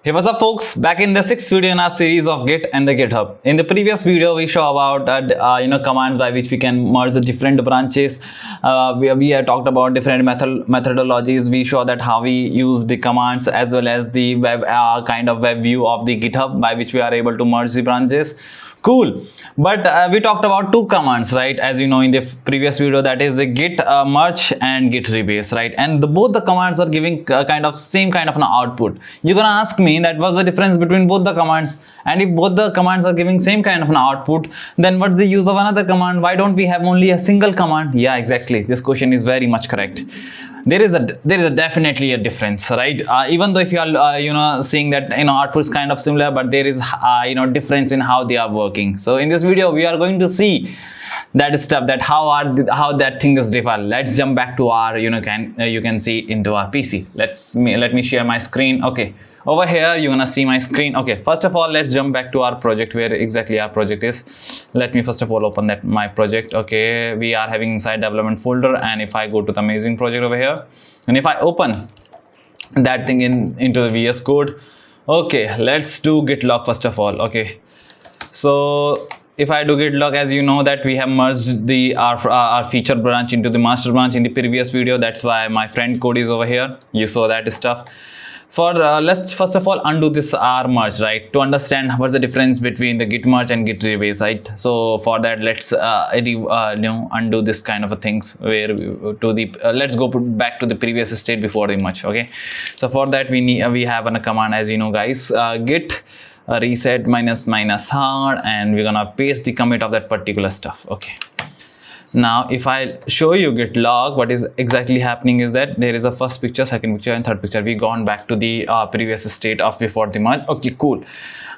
Hey, what's up folks, back in the sixth video in our series of Git and the GitHub. In the previous video we show about commands by which we can merge the different branches. We have talked about different methodologies. We show that how we use the commands as well as the web kind of web view of the GitHub by which we are able to merge the branches. Cool, but we talked about two commands, right? As you know in the previous video, that is the git merge and git rebase, right? And both the commands are giving kind of same kind of an output. You're gonna ask me that what's the difference between both the commands, and if both the commands are giving same kind of an output, then what's the use of another command? Why don't we have only a single command? Yeah, exactly, this question is very much correct. There is definitely a difference, right? Even though if you are seeing that output is kind of similar, but there is difference in how they are working. So in this video we are going to see that stuff, that how that thing is different. Let's jump back to our you can see into our PC. Let me share my screen. Okay, over here you're gonna see my screen. Okay, first of all let's jump back to our project, where exactly our project is. Let me first of all open that my project. Okay, we are having inside development folder, and if I go to the amazing project over here, and if I open that thing into the VS Code, okay, let's do git log first of all. Okay, so if I do git log, as you know that we have merged our feature branch into the master branch in the previous video. That's why my friend code is over here. You saw that stuff. Let's first of all undo this R merge, right, to understand what's the difference between the git merge and git rebase, right? So for that, let's undo this kind of a things, where let's go back to the previous state before the merge. Okay, so for that we have a command, as you know guys, git reset minus hard, and we're gonna paste the commit of that particular stuff. Okay, now if I show you git log, what is exactly happening is that there is a first picture, second picture, and third picture. We gone back to the previous state of before the merge. Okay, cool.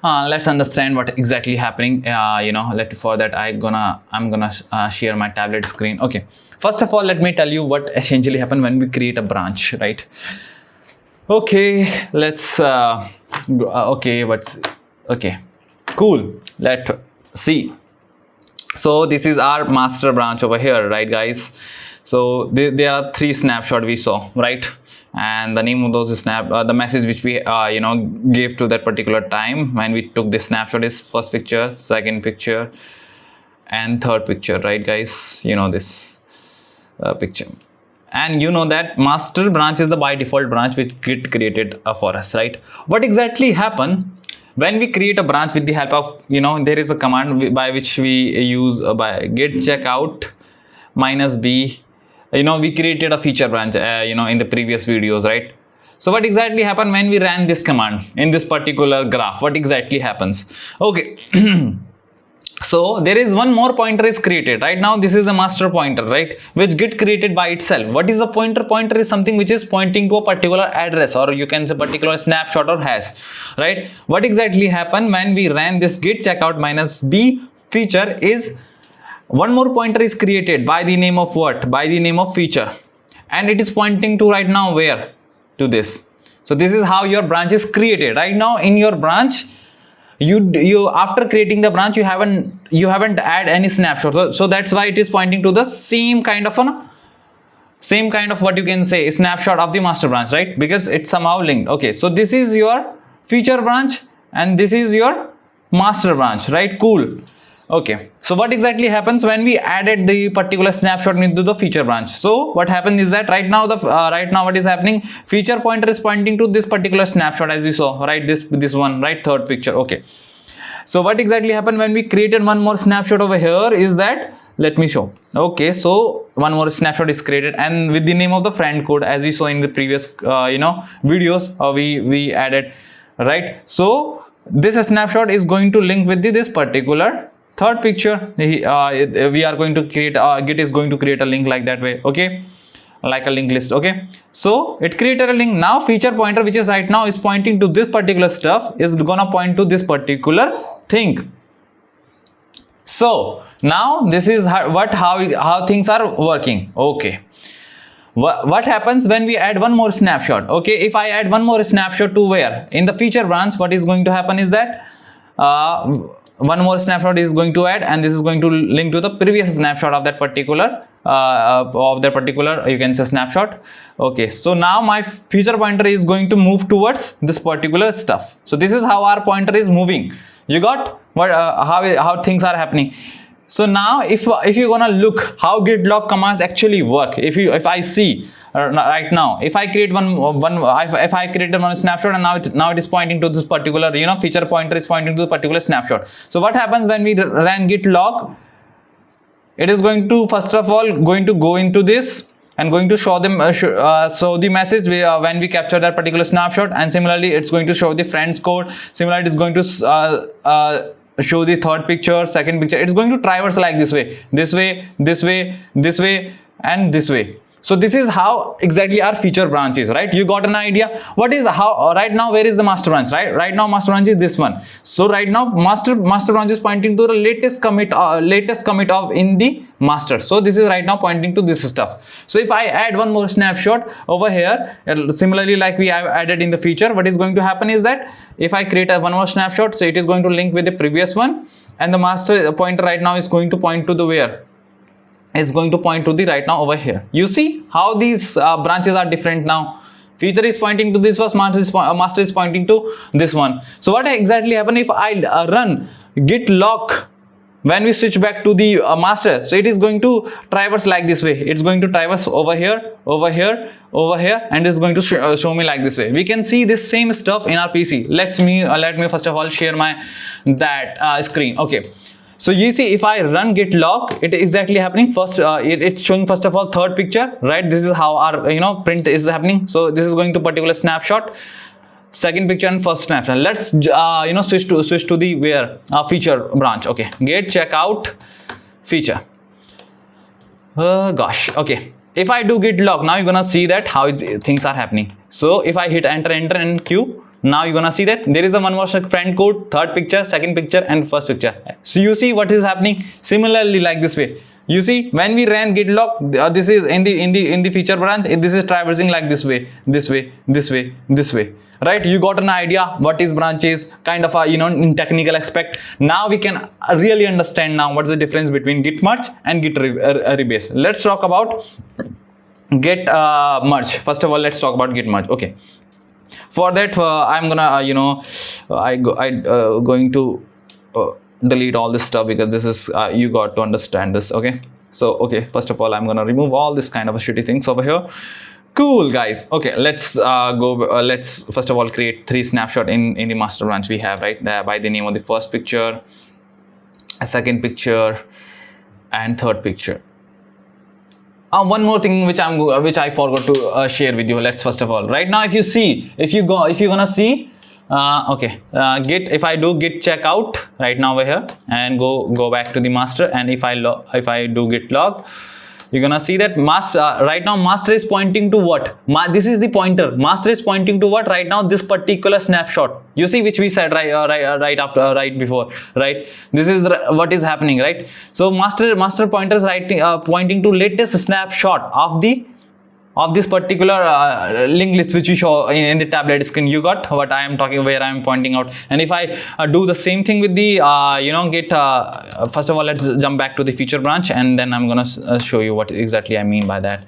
Let's understand what exactly happening. For that I'm gonna share my tablet screen. Okay, first of all let me tell you what essentially happen when we create a branch, right? Okay, let's okay, cool, let's see. So this is our master branch over here, right guys? So there are three snapshots we saw, right? And the name of those the message which we gave to that particular time when we took this snapshot is first picture, second picture, and third picture, right guys? You know this picture. And you know that master branch is the by default branch which Git created for us, right? What exactly happened when we create a branch with the help of, there is a command by which we use by git checkout -b. We created a feature branch, in the previous videos, right? So what exactly happened when we ran this command in this particular graph? What exactly happens? Okay. So there is one more pointer is created right now. This is the master pointer, right, which Git created by itself. What is the pointer? Pointer is something which is pointing to a particular address, or you can say particular snapshot or hash, right? What exactly happened when we ran this git checkout -b feature is one more pointer is created by the name of what? By the name of feature, and it is pointing to right now where? To this. So this is how your branch is created. Right now in your branch, you after creating the branch, you haven't add any snapshot, so that's why it is pointing to the same kind of what you can say snapshot of the master branch, right? Because it's somehow linked. Okay, so this is your feature branch and this is your master branch, right? Cool. Okay, so what exactly happens when we added the particular snapshot into the feature branch? So what happens is that right now what is happening, feature pointer is pointing to this particular snapshot, as you saw, right? This one, right? Third picture. Okay, so what exactly happened when we created one more snapshot over here is that, let me show. Okay, so one more snapshot is created, and with the name of the friend code, as we saw in the previous videos, we added, right? So this snapshot is going to link with this particular third picture. We are going to create Git is going to create a link like that way. Okay, like a linked list. Okay, so it created a link. Now feature pointer, which is right now is pointing to this particular stuff, is gonna point to this particular thing. So now this is how things are working. Okay, what happens when we add one more snapshot? Okay, if I add one more snapshot to where? In the feature branch, what is going to happen is that one more snapshot is going to add, and this is going to link to the previous snapshot of that particular of that particular, you can say, snapshot. Okay, so now my feature pointer is going to move towards this particular stuff. So this is how our pointer is moving. You got what how things are happening. So now if you're gonna look how git log commands actually work, if I see right now, if I create if I created one snapshot, and now it is pointing to this particular, you know, feature pointer is pointing to the particular snapshot. So what happens when we run git log? It is going to first of all going to go into this and going to show them show the message when we capture that particular snapshot, and similarly it's going to show the friend's code. Similarly, it is going to show the third picture, second picture. It's going to traverse like this way, this way, this way, this way, and this way. So this is how exactly our feature branch is, right? You got an idea what is how right now. Where is the master branch? Right now master branch is this one. So right now master branch is pointing to the latest commit of in the master. So this is right now pointing to this stuff. So if I add one more snapshot over here, similarly like we have added in the feature, what is going to happen is that if I create one more snapshot, so it is going to link with the previous one, and the master pointer right now is going to point to the where? Is going to point to the right now over here. You see how these branches are different now. Feature is pointing to this one, master is pointing to this one. So what exactly happen if I run git log when we switch back to the master? So it is going to traverse like this way. It's going to traverse over here, over here, over here, and it's going to show me like this way. We can see this same stuff in our PC. Let me first of all share my screen. Okay. So you see, if I run git log, it is exactly happening. First, it's showing first of all third picture, right? This is how our print is happening. So this is going to particular snapshot, second picture, and first snapshot. Let's switch to the where feature branch. Okay, git checkout feature. Gosh, okay. If I do git log, now you're gonna see that how things are happening. So if I hit enter and Q. Now you're gonna see that there is a one more friend code, third picture, second picture, and first picture. So you see what is happening. Similarly, like this way. You see when we ran git log, this is in the feature branch. This is traversing like this way, this way, this way, this way. Right? You got an idea what is branches, kind of a in technical aspect. Now we can really understand now what's the difference between git merge and git rebase. Let's talk about git merge. First of all, let's talk about git merge. Okay. For that, I'm gonna going to delete all this stuff, because this is you got to understand this. Okay, so okay, first of all I'm gonna remove all this kind of shitty things over here. Cool guys. Okay, let's let's first of all create 3 snapshot in the master branch we have, right there, by the name of the first picture, a second picture, and third picture. One more thing which I forgot to share with you. Let's first of all, right now if you're gonna see okay, git, if I do git checkout right now over here and go back to the master, and if I do git log, you're gonna see that master right now master is pointing to what? This is the pointer. Master is pointing to what right now? This particular snapshot. You see, which we said right before, right? This is what is happening, right? So master pointer is pointing to latest snapshot of this particular link list which you show in the tablet screen. You got what I am talking, where I am pointing out. And if I do the same thing with the git, first of all let's jump back to the feature branch, and then I'm gonna show you what exactly I mean by that.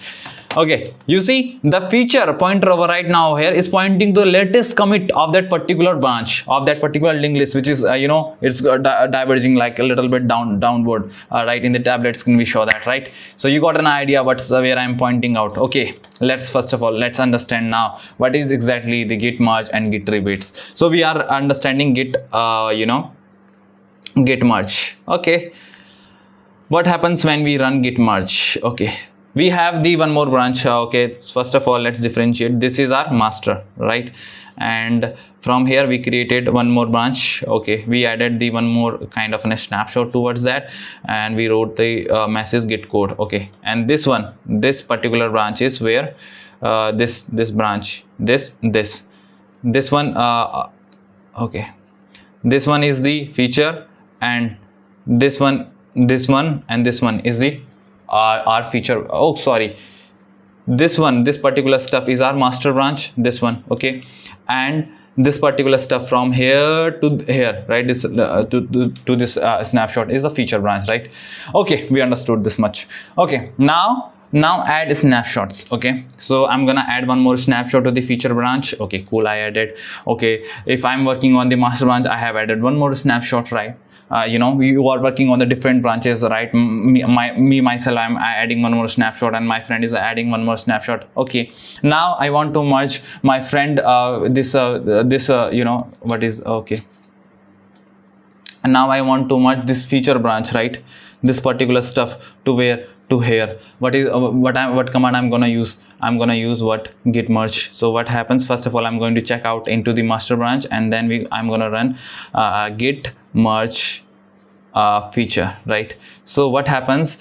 Okay, you see the feature pointer over right now here is pointing to the latest commit of that particular branch, of that particular link list, which is it's diverging like a little bit downward, right? In the tablet screen we show that, right? So you got an idea what's where I'm pointing out. Okay, let's first of all let's understand now what is exactly the git merge and git rebase. So we are understanding git git merge. Okay, what happens when we run git merge? Okay, we have the one more branch. Okay, first of all let's differentiate. This is our master, right? And from here we created one more branch. Okay, we added the one more kind of a snapshot towards that, and we wrote the message git code. Okay, and this particular branch is where this branch, this one, okay, this one is the feature, and this one, and this one is the our feature. Oh sorry, this particular stuff is our master branch, this one. Okay, and this particular stuff from here to here, right? This to this snapshot is the feature branch, right? Okay, we understood this much. Okay, now add snapshots. Okay, so I'm gonna add one more snapshot to the feature branch. Okay, cool, I added. Okay, if I'm working on the master branch, I have added one more snapshot, right? You know, you are working on the different branches, right? Myself, I'm adding one more snapshot, and my friend is adding one more snapshot. Okay, now I want to merge my friend you know what is, okay, and now I want to merge this feature branch, right? This particular stuff to where, to here. What is what command I'm gonna use? I'm gonna use what, git merge. So what happens, first of all, I'm going to check out into the master branch, and then I'm gonna run git merge feature, right? So what happens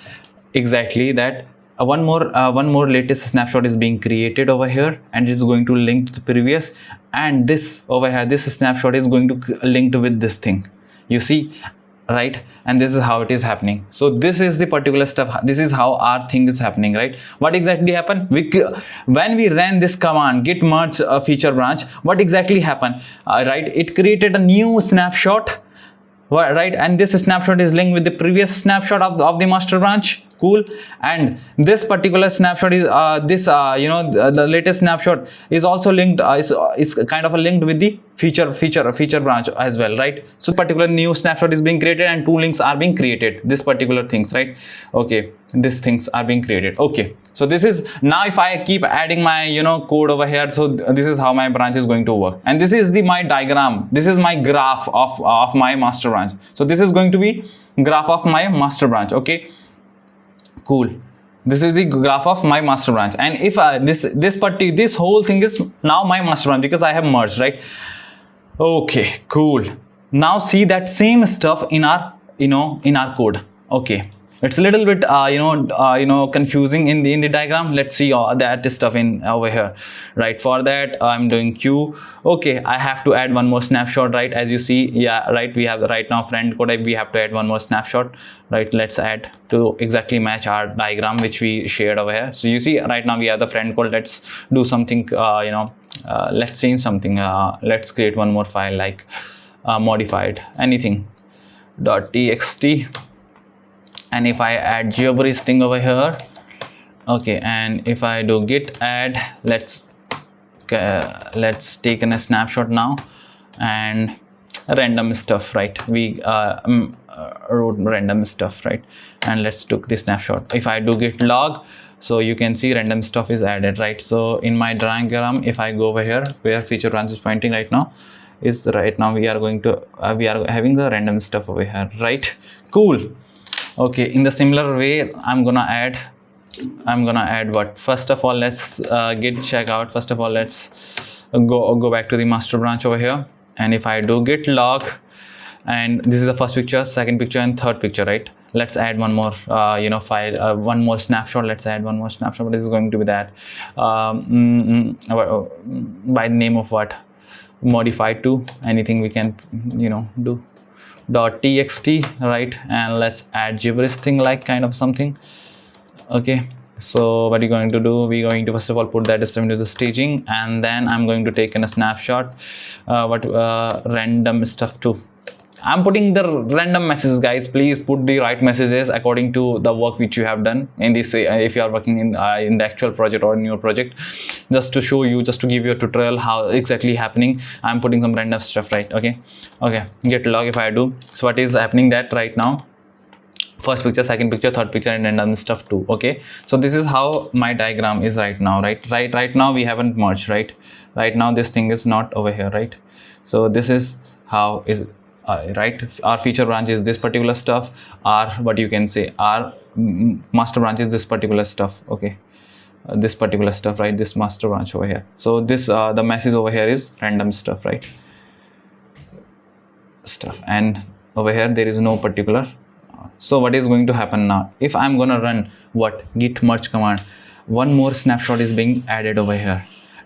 exactly, that one more latest snapshot is being created over here, and it's going to link to the previous, and this over here, this snapshot is going to link with this thing, you see, right? And this is how it is happening. So this is the particular stuff, this is how our thing is happening, right? What exactly happened, when we ran this command git merge feature branch, what exactly happened, right? It created a new snapshot, right? And this snapshot is linked with the previous snapshot of the master branch. Cool. And this particular snapshot is you know, the latest snapshot is also linked, is kind of a linked with the feature branch as well, right? So particular new snapshot is being created, and two links are being created, this particular things, right? Okay, these things are being created. Okay, so this is, now if I keep adding my, you know, code over here, so this is how my branch is going to work, and this is my diagram, this is my graph of my master branch. So this is going to be graph of my master branch. Okay, cool, this is the graph of my master branch. And if this whole thing is now my master branch, because I have merged, right? Okay, cool. Now see that same stuff in our, you know, in our code. Okay, it's a little bit you know, confusing in the diagram. Let's see that stuff in over here, right? For that, I'm doing q. Okay, I have to add one more snapshot, right? As you see, yeah, right, we have right now friend code, we have to add one more snapshot, right? Let's add to exactly match our diagram which we shared over here. So you see, right now we have the friend code. Let's do something, you know, let's change something. Let's create one more file, like modified anything .txt. And if I add gibberish thing over here, okay, and if I do git add, let's take in a snapshot now, and random stuff, right? We wrote random stuff, right? And let's took this snapshot. If I do git log, so you can see random stuff is added, right? So in my diagram, if I go over here where feature branch is pointing right now, is right now we are going to we are having the random stuff over here, right? Cool. Okay, in the similar way, I'm gonna add what? First of all, let's git check out. First of all, let's go back to the master branch over here, and if I do git log, and this is the first picture, second picture, and third picture, right? Let's add one more you know, file, one more snapshot. Let's add one more snapshot. What is going to be that? By the name of what? Modified to anything we can, you know, do .txt, right? And let's add gibberish thing, like kind of something. Okay, so what are you going to do? We're going to first of all put that stuff into the staging, and then I'm going to take in a snapshot random stuff too. I'm putting the random messages, guys. Please put the right messages according to the work which you have done in this, if you are working in the actual project or in your project. Just to show you, just to give you a tutorial how exactly happening, I'm putting some random stuff, right? Okay, git log. If I do, so what is happening that right now, first picture, second picture, third picture, and random stuff too. Okay, so this is how my diagram is right now, right now we haven't merged, right now this thing is not over here, right? So this is how is right, our feature branch is this particular stuff, our, what you can say, our master branch is this particular stuff. Okay, this particular stuff, right? This master branch over here. So this the message over here is random stuff, right? Stuff, and over here there is no particular. So what is going to happen now? If I'm gonna run what, git merge command, one more snapshot is being added over here,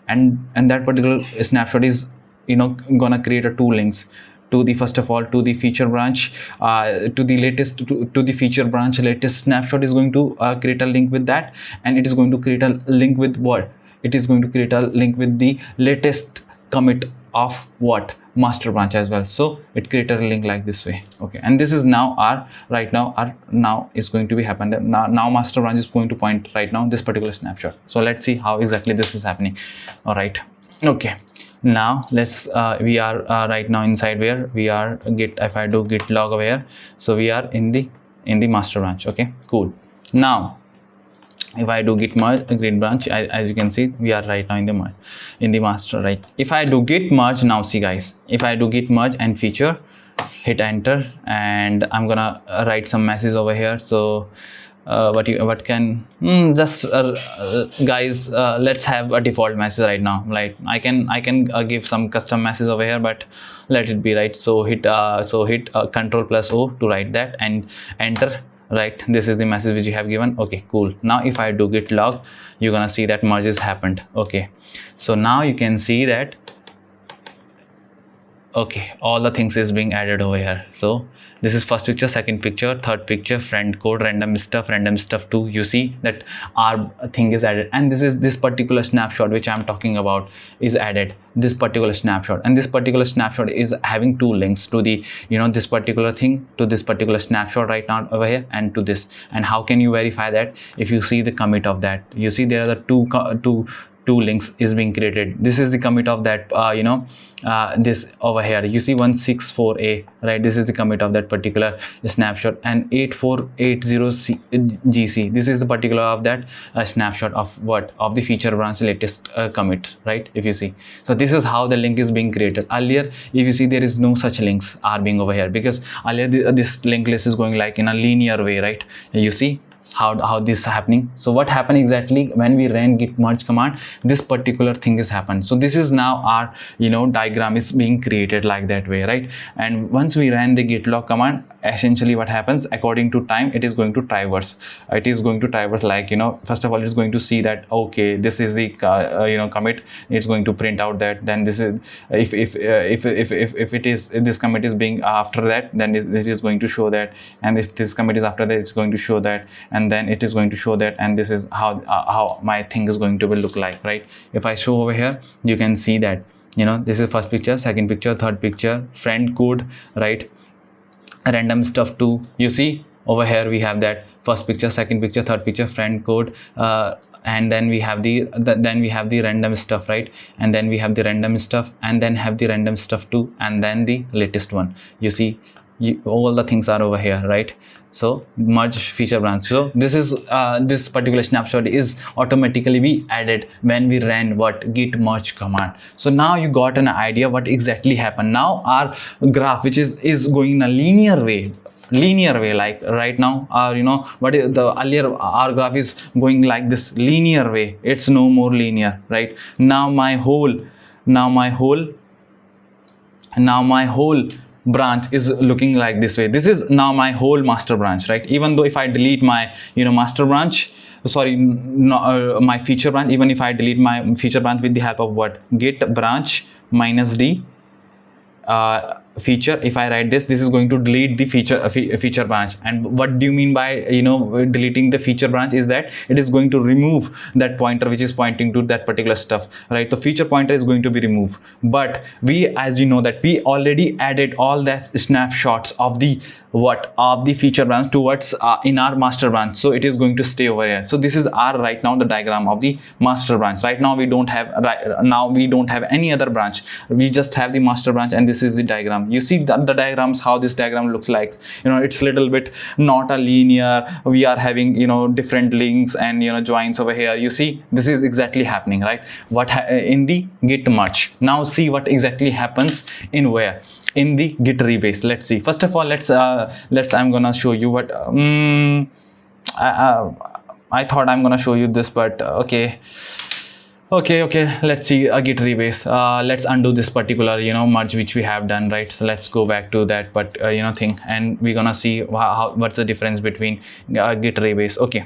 and that particular snapshot is, you know, gonna create a two links to the, first of all, to the feature branch, to the latest, to the feature branch latest snapshot is going to create a link with that, and it is going to create a link with what? It is going to create a link with the latest commit of what master branch as well. So it created a link like this way. Okay, and this is now our right now our now is going to be happen. Now master branch is going to point right now this particular snapshot. So let's see how exactly this is happening. All right. Okay, now let's we are right now inside where we are git. If I do git log over here, so we are in the master branch. Okay, cool. Now if I do git merge git branch, as you can see, we are right now in the master, right? If I do git merge, now see guys, if I do git merge and feature, hit enter, and I'm gonna write some message over here. So what can just guys, let's have a default message right now. Like I can give some custom message over here, but let it be, right? So hit control plus O to write that and enter. Right, this is the message which you have given. Okay, cool. Now if I do git log, you're gonna see that merges happened. Okay, so now you can see that, okay, all the things is being added over here. So this is first picture, second picture, third picture, friend code, random stuff 2. You see that our thing is added, and this particular snapshot which I'm talking about is added. This particular snapshot, and this particular snapshot is having two links to the this particular thing, to this particular snapshot right now over here, and to this. And how can you verify that? If you see the commit of that, you see there are the two links is being created. This is the commit of that this over here, you see 164a, right? This is the commit of that particular snapshot, and 8480 gc, this is the particular of that snapshot of what, of the feature branch latest commit, right? If you see, so this is how the link is being created. Earlier, if you see, there is no such links are being over here, because earlier this linked list is going like in a linear way, right? You see how this is happening. So what happened exactly when we ran git merge command, this particular thing is happened. So this is now our diagram is being created like that way, right? And once we ran the git log command, essentially what happens, according to time, it is going to traverse. It is going to traverse, like first of all, it's going to see that, okay, this is the commit. It's going to print out that, then this is if it is, if this commit is being after that, then it is going to show that, and if this commit is after that, it's going to show that, and then it is going to show that, and this is how my thing is going to be look like, right? If I show over here, you can see that this is first picture, second picture, third picture, friend code, right? Random stuff 2. You see over here we have that first picture, second picture, third picture, friend code, and then we have the random stuff, right? And then we have the random stuff, and then have the random stuff 2, and then the latest one. You see, all the things are over here, right? So merge feature branch. So this is this particular snapshot is automatically be added when we ran what, git merge command. So now you got an idea what exactly happened. Now our graph, which is going in a linear way, like right now, what is the earlier, our graph is going like this linear way. It's no more linear, right? Now my whole branch is looking like this way. This is now my whole master branch, right? Even though if I delete my master branch, sorry, my feature branch, even if I delete my feature branch with the help of what, git branch minus d feature, if I write this is going to delete the feature branch. And what do you mean by deleting the feature branch is that it is going to remove that pointer which is pointing to that particular stuff, right? The feature pointer is going to be removed, but we, as you know, that we already added all that snapshots of the feature branch towards in our master branch, so it is going to stay over here. So this is our right now the diagram of the master branch. Right now we don't have any other branch, we just have the master branch, and this is the diagram. You see the diagrams, how this diagram looks like. It's little bit not a linear, we are having different links and joins over here. You see, this is exactly happening, right? In the git merge. Now see what exactly happens in where, in the git rebase. Let's see. First of all, let's I'm gonna show you what I thought I'm gonna show you this, but okay, let's see a git rebase. Let's undo this particular merge which we have done, right? So let's go back to that thing, and we're gonna see what's the difference between git rebase. Okay,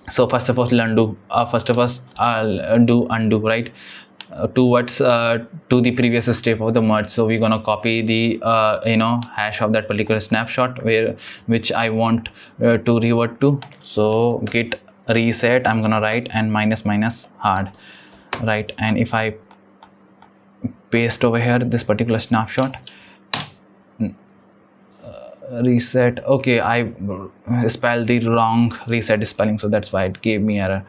so first of all, undo. I'll do undo, right? Towards to the previous step of the merge. So we're gonna copy the hash of that particular snapshot which I want to revert to. So git reset, I'm gonna write, and minus hard, right? And if I paste over here this particular snapshot. Reset. Okay, I spelled the wrong reset spelling, so that's why it gave me error.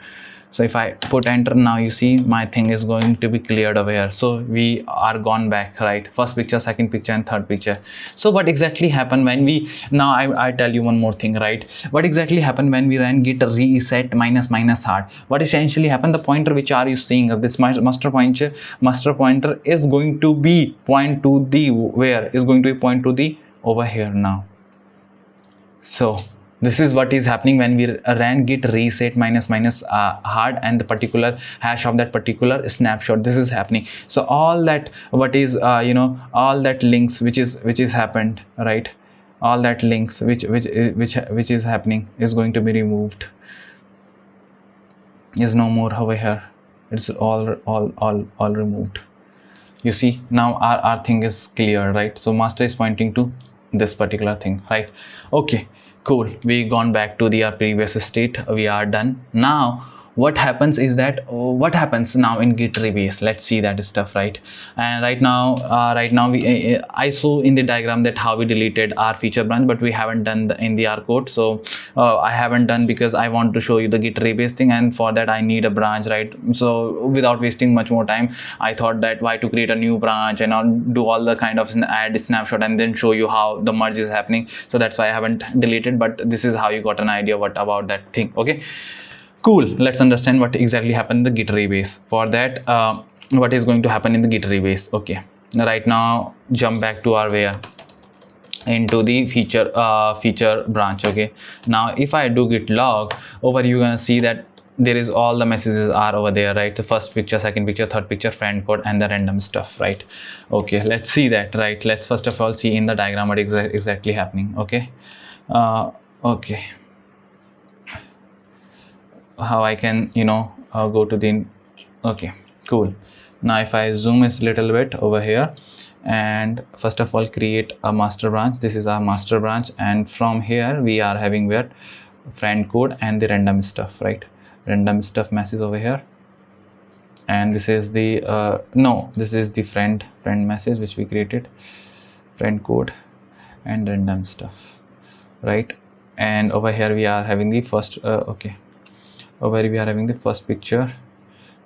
So if I put enter, now you see my thing is going to be cleared over here. So we are gone back, right? First picture, second picture, and third picture. So what exactly happened when we, now I tell you one more thing, right? What exactly happened when we ran git reset minus hard? What essentially happened, the pointer which are you seeing, this master pointer is going to be point to the, where is going to be point to the over here now. So this is what is happening when we ran git reset minus hard and the particular hash of that particular snapshot. This is happening. So all that, what is all that links which is happened, right? All that links which is happening is going to be removed, is no more over here. It's all removed. You see, now our thing is clear, right? So master is pointing to this particular thing, right? Okay, cool. We gone back to our previous state. We are done. Now what happens is that, what happens now in git rebase? Let's see that stuff, right? And right now we I saw in the diagram that how we deleted our feature branch, but we haven't done in the R code. So I haven't done because I want to show you the git rebase thing, and for that I need a branch, right? So without wasting much more time, I thought that why to create a new branch and I'll do all the kind of add snapshot and then show you how the merge is happening. So that's why I haven't deleted, but this is how you got an idea what about that thing. Okay, cool. Let's understand what exactly happened in the git rebase. For that, what is going to happen in the git rebase? Okay, right now jump back to our where, into the feature branch. Okay, now if I do git log over, you're gonna see that there is all the messages are over there, right? The first picture, second picture, third picture, friend code, and the random stuff, right? Okay, let's see that, right? Let's first of all see in the diagram what exactly happening. Okay, okay, how I can go to the, okay, cool. Now if I zoom a little bit over here, and first of all create a master branch. This is our master branch, and from here we are having where friend code and the random stuff, right? Random stuff message over here, and this is the no, this is the friend message which we created, friend code and random stuff, right? And over here we are having the first okay, over here we are having the first picture,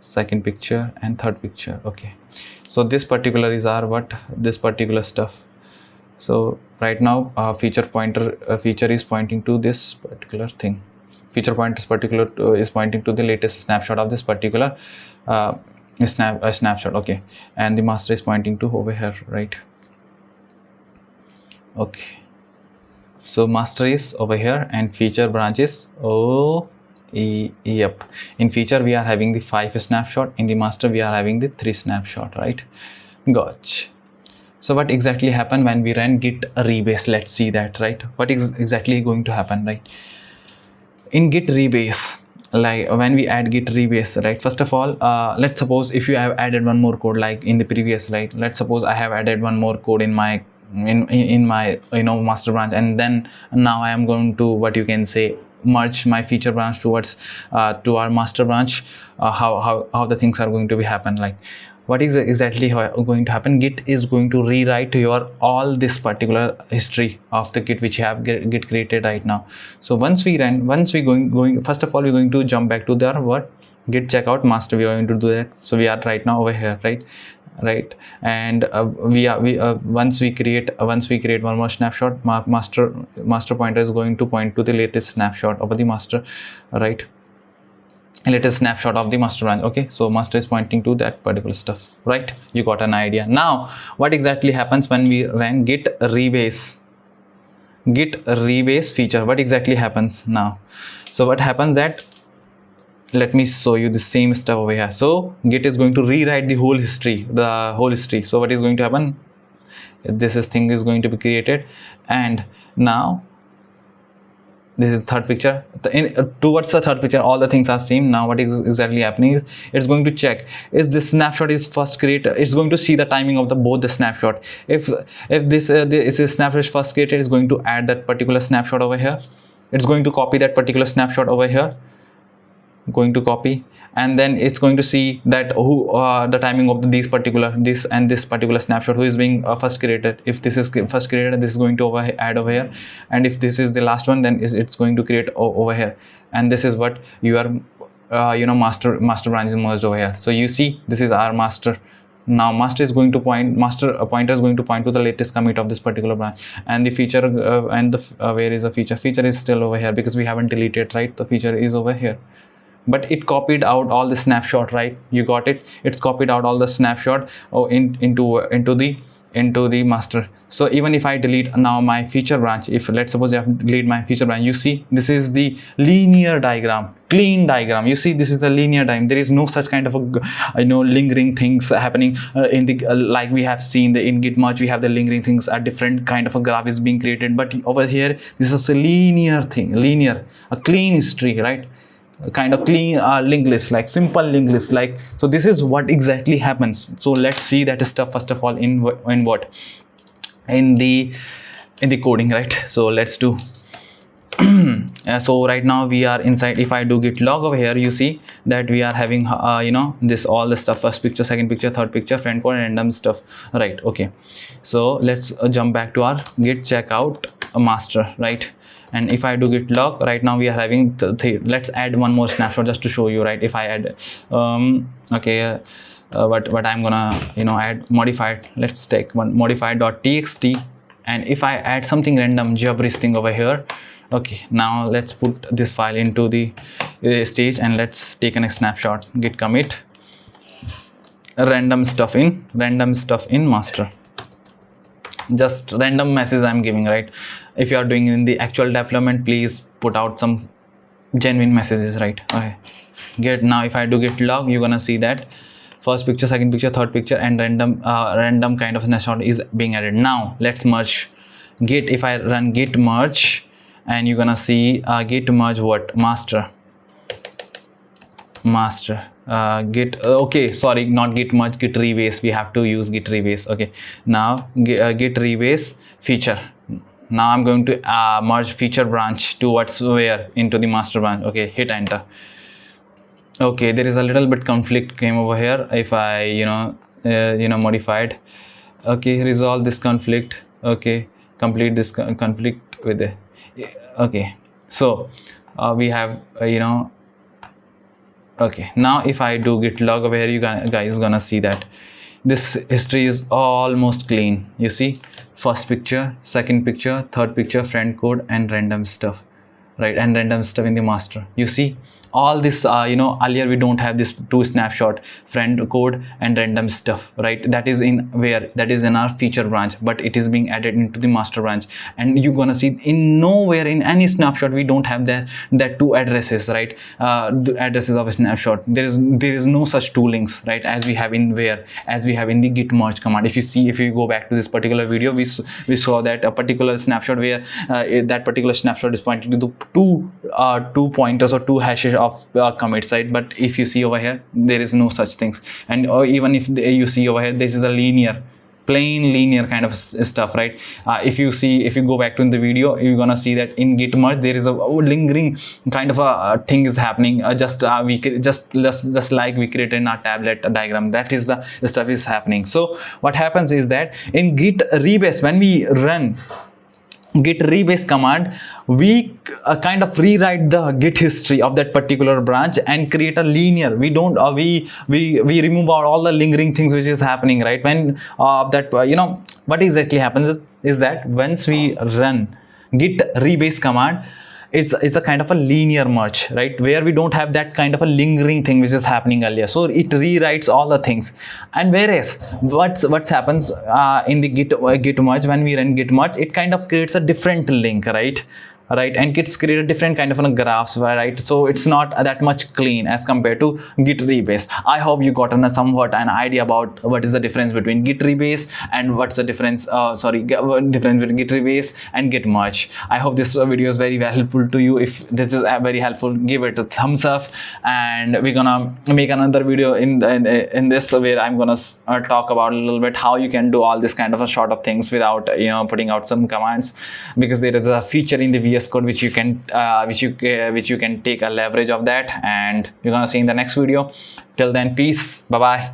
second picture, and third picture. Okay, so this particular is our what, this particular stuff. So right now feature is pointing to this particular thing. Feature point is pointing to the latest snapshot of this particular snapshot. Okay, and the master is pointing to over here, right? Okay, so master is over here and feature branches. Yep, in feature we are having the 5 snapshot, in the master we are having the 3 snapshot, right? Gotcha. So what exactly happened when we ran git rebase? Let's see that, right? What is exactly going to happen, right? In git rebase, like when we add git rebase, right? First of all, let's suppose if you have added one more code like in the previous, right? Let's suppose I have added one more code in my master branch, and then now I am going to, what you can say, merge my feature branch towards to our master branch. How the things are going to be happen, like what is exactly going to happen? Git is going to rewrite your all this particular history of the git which you have git created right now. So once we going first of all we're going to jump back to the what, git checkout master. We are going to do that. So we are right now over here, right? And once we create one more snapshot, master pointer is going to point to the latest snapshot of the master, right? Latest snapshot of the master branch. Okay, so master is pointing to that particular stuff, right? You got an idea. Now what exactly happens when we ran git rebase feature? What exactly happens now? So what happens that, let me show you the same stuff over here. So git is going to rewrite the whole history. So what is going to happen? This thing is going to be created, and now this is third picture. Towards the third picture, all the things are same. Now what is exactly happening is it's going to check is this snapshot is first created. It's going to see the timing of both the snapshot. If this snapshot is first created, it's going to add that particular snapshot over here. It's going to copy that particular snapshot over here. Going to copy, and then it's going to see that who the timing of this particular snapshot, who is being first created. If this is first created, this is going to add over here, and if this is the last one, then it's going to create over here. And this is what your master branch is merged over here. So you see, this is our master. Now master is going to pointer is going to point to the latest commit of this particular branch, and the feature where is the feature is still over here because we haven't deleted, right? The feature is over here, but it copied out all the snapshot, right? You got it? It's copied out all the snapshot into the master. So even if I delete now my feature branch, if let's suppose I have to delete my feature branch, you see this is the linear diagram, clean diagram. You see, this is a linear diagram. There is no such kind of a lingering things happening in the like we have seen in git merge. We have the lingering things, a different kind of a graph is being created, but over here this is a linear thing, a clean history, right? A kind of clean linked list, like simple linked list, like. So this is what exactly happens. So let's see that stuff first of all in what in the coding, right? So let's do so right now we are inside. If I do git log over here, you see that we are having this all the stuff: first picture, second picture, third picture, friend code, random stuff, right? Okay, so let's jump back to our git checkout master, right? And if I do git log, right now we are having let's add one more snapshot just to show you, right? If I add but I'm gonna add modified. Let's take one modified.txt, and if I add something random gibberish thing over here. Okay, now let's put this file into the stage, and let's take a snapshot. Git commit random stuff in master. Just random message I'm giving, right? If you are doing in the actual deployment, please put out some genuine messages, right? Okay, now if I do git log, you're gonna see that first picture, second picture, third picture, and random kind of snapshot is being added. Now let's merge git. If I run git merge, and you're gonna see git merge what master git okay, sorry, not git merge, git rebase. We have to use git rebase. Okay, now git rebase feature. Now I'm going to merge feature branch towards where? Into the master branch. Okay, hit enter. Okay, there is a little bit conflict came over here. If I modified, okay, resolve this conflict. Okay, complete this conflict with it. Okay, so we have okay, now if I do git log over here, you guys gonna see that this history is almost clean. You see, first picture, second picture, third picture, friend code, and random stuff, right? And random stuff in the master. You see all this earlier we don't have this two snapshot, friend code and random stuff, right? That is in where? That is in our feature branch, but it is being added into the master branch. And you're gonna see in nowhere in any snapshot we don't have that two addresses, right? The addresses of a snapshot. There is no such two links, right? As we have in the git merge command. If you go back to this particular video, we saw that a particular snapshot where that particular snapshot is pointing to the two pointers or two hashes of commits, right? But if you see over here, there is no such things. And even if you see over here, this is a plain linear kind of stuff, right? If you go back to the video, you're gonna see that in git merge there is a lingering kind of a thing is happening. Just like we created in our tablet diagram, that is the stuff is happening. So what happens is that in git rebase, when we run git rebase command, we kind of rewrite the git history of that particular branch and create a linear. We don't we remove out all the lingering things which is happening, right? When what exactly happens is that once we run git rebase command, it's a kind of a linear merge, right? Where we don't have that kind of a lingering thing which is happening earlier. So it rewrites all the things. And whereas what happens in the git merge, when we run git merge, it kind of creates a different link, right? And it's created different kind of graphs, right? So it's not that much clean as compared to git rebase. I hope you got somewhat an idea about what is the difference between git rebase and what's the difference difference between git rebase and git merge. I hope this video is very helpful to you. If this is very helpful, give it a thumbs up, and we're gonna make another video in this where I'm gonna talk about a little bit how you can do all this kind of a sort of things without putting out some commands, because there is a feature in the VS VS Code, which you can take a leverage of that, and we're gonna see in the next video. Till then, peace, bye bye.